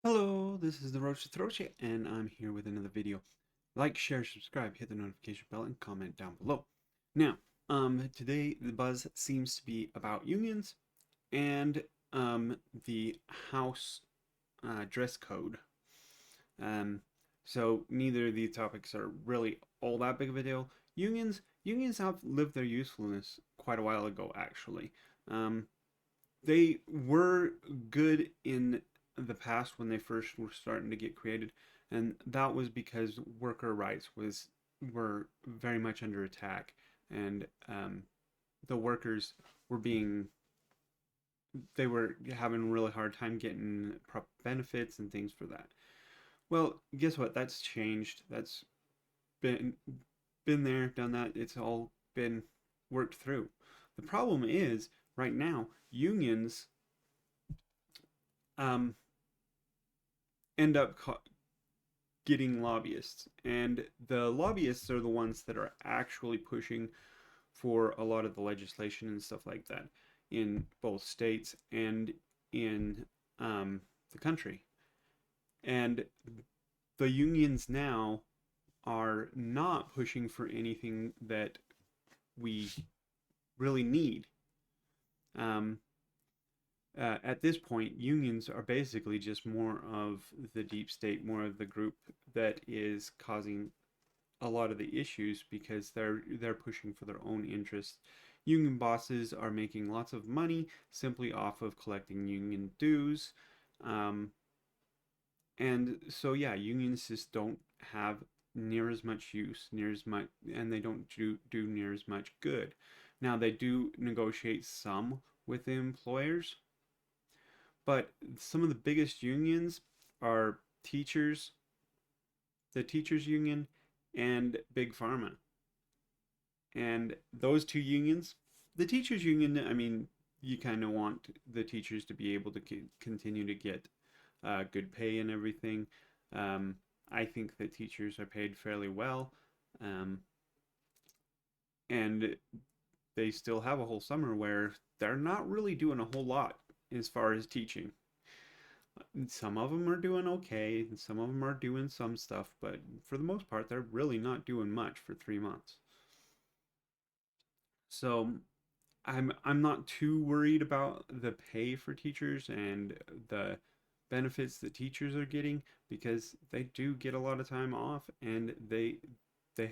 Hello, this is the Roach to Throche, and I'm here with another video. Like, share, subscribe, hit the notification bell, and comment down below. Now, today the buzz seems to be about unions and the house dress code. Um, so neither of these topics are really all that big of a deal. Unions have lived their usefulness quite a while ago, actually. Um, they were good in the past when they first were starting to get created, and that was because worker rights were very much under attack, and the workers were being they were having a really hard time getting proper benefits and things for that. Well, guess what? That's changed. That's been been there, done that. It's all been worked through. The problem is right now unions um, end up getting lobbyists, and the lobbyists are the ones that are actually pushing for a lot of the legislation and stuff like that in both states and in the country. And the unions now are not pushing for anything that we really need. Um, at this point, unions are basically just more of the deep state, more of the group that is causing a lot of the issues because they're pushing for their own interests. Union bosses are making lots of money simply off of collecting union dues. Um, and so yeah, unions just don't have near as much use, near as much, and they don't do near as much good. Now they do negotiate some with the employers, but some of the biggest unions are teachers, the teachers union, and big pharma. And those two unions, the teachers union, I mean, you kind of want the teachers to be able to continue to get good pay and everything. I think that teachers are paid fairly well, um, and they still have a whole summer where they're not really doing a whole lot as far as teaching. Some of them are doing okay, and some of them are doing some stuff, but for the most part, they're really not doing much for 3 months. So I'm not too worried about the pay for teachers and the benefits that teachers are getting because they do get a lot of time off and they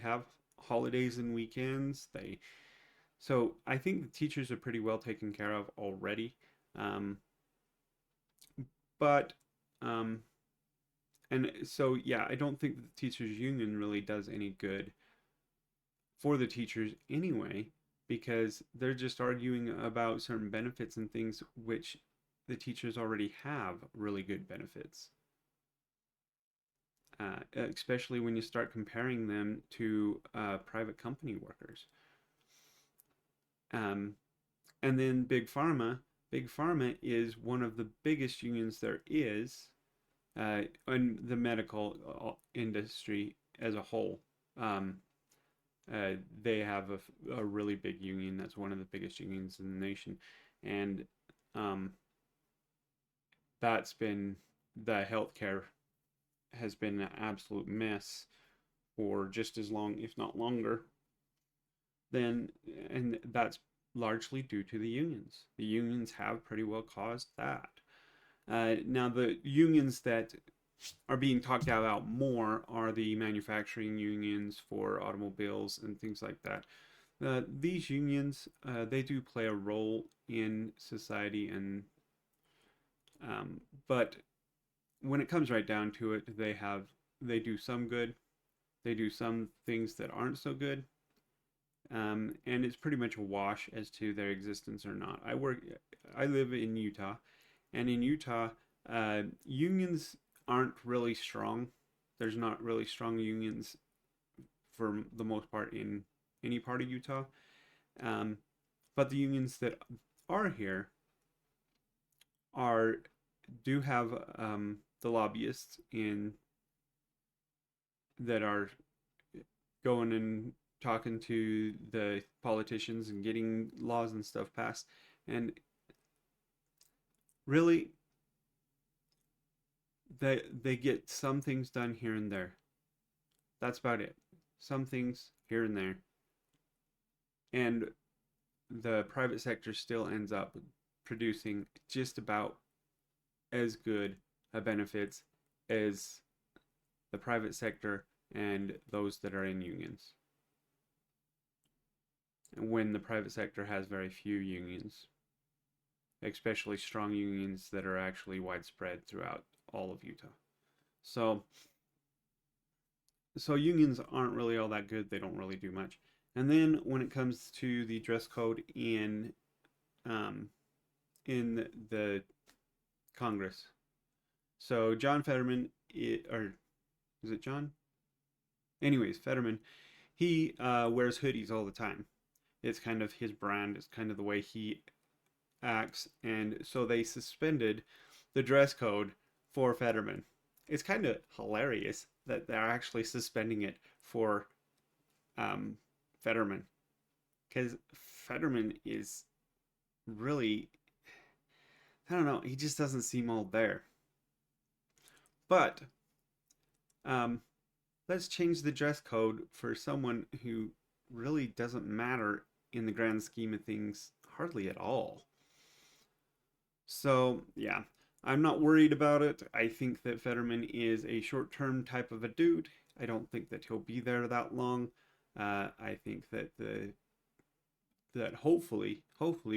have holidays and weekends. They so I think the teachers are pretty well taken care of already. Um, but um, and so yeah, I don't think the teachers union really does any good for the teachers anyway, because they're just arguing about certain benefits and things which the teachers already have really good benefits. Especially when you start comparing them to private company workers. Um, and then Big Pharma is one of the biggest unions there is in the medical industry as a whole. Um, they have a really big union that's one of the biggest unions in the nation, and um, that's been the healthcare has been an absolute mess for just as long, if not longer, then and that's largely due to the unions. The unions have pretty well caused that. Now, the unions that are being talked about more are the manufacturing unions for automobiles and things like that. These unions, they do play a role in society, and but when it comes right down to it, they do some good, they do some things that aren't so good, and it's pretty much a wash as to their existence or not. I live in Utah, and in Utah, unions aren't really strong. There's not really strong unions for the most part in any part of Utah. Um, but the unions that are here are do have the lobbyists in that are going and talking to the politicians and getting laws and stuff passed. And really, they get some things done here and there. That's about it. Some things here and there. And the private sector still ends up producing just about as good a benefits as the private sector and those that are in unions. When the private sector has very few unions, especially strong unions that are actually widespread throughout all of Utah. So unions aren't really all that good. They don't really do much. And then when it comes to the dress code um, in the Congress, so John Fetterman, or is it John? Anyways, Fetterman, he wears hoodies all the time. It's kind of his brand. It's kind of the way he acts, and so they suspended the dress code for Fetterman. It's kind of hilarious that they're actually suspending it for um, Fetterman, because Fetterman is really, I don't know, he just doesn't seem all there. But um, let's change the dress code for someone who really doesn't matter in the grand scheme of things hardly at all. So, yeah, I'm not worried about it. I think that Fetterman is a short term type of a dude. I don't think that he'll be there that long. I think that hopefully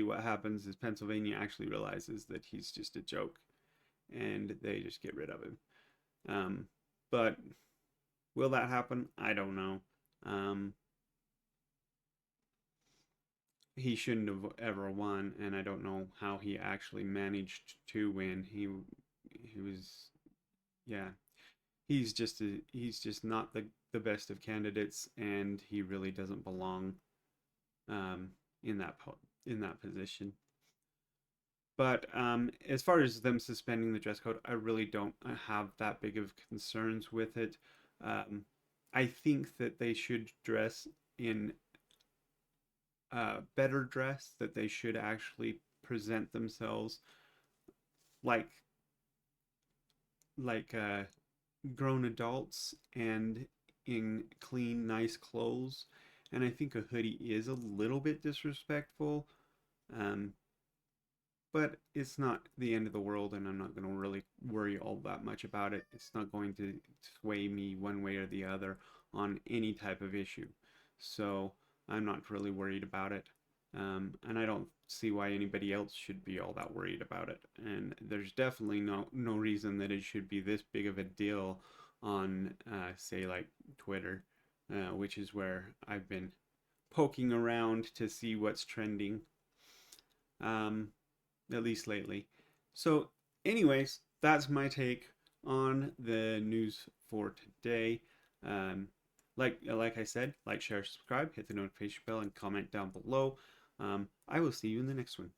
what happens is Pennsylvania actually realizes that he's just a joke and they just get rid of him. But will that happen? I don't know. Um, he shouldn't have ever won, and I don't know how he actually managed to win. He was, yeah, he's just not the best of candidates, and he really doesn't belong um, in that position. But as far as them suspending the dress code, I really don't have that big of concerns with it. Um, I think that they should dress in better dress, that they should actually present themselves like like grown adults and in clean, nice clothes. And I think a hoodie is a little bit disrespectful, um, but it's not the end of the world, and I'm not going to really worry all that much about it. It's not going to sway me one way or the other on any type of issue. So I'm not really worried about it. And I don't see why anybody else should be all that worried about it. And there's definitely no reason that it should be this big of a deal on, say, like Twitter, which is where I've been poking around to see what's trending, um, at least lately. So, anyways, that's my take on the news for today. Um, like I said, like, share, subscribe, hit the notification bell, and comment down below. I will see you in the next one.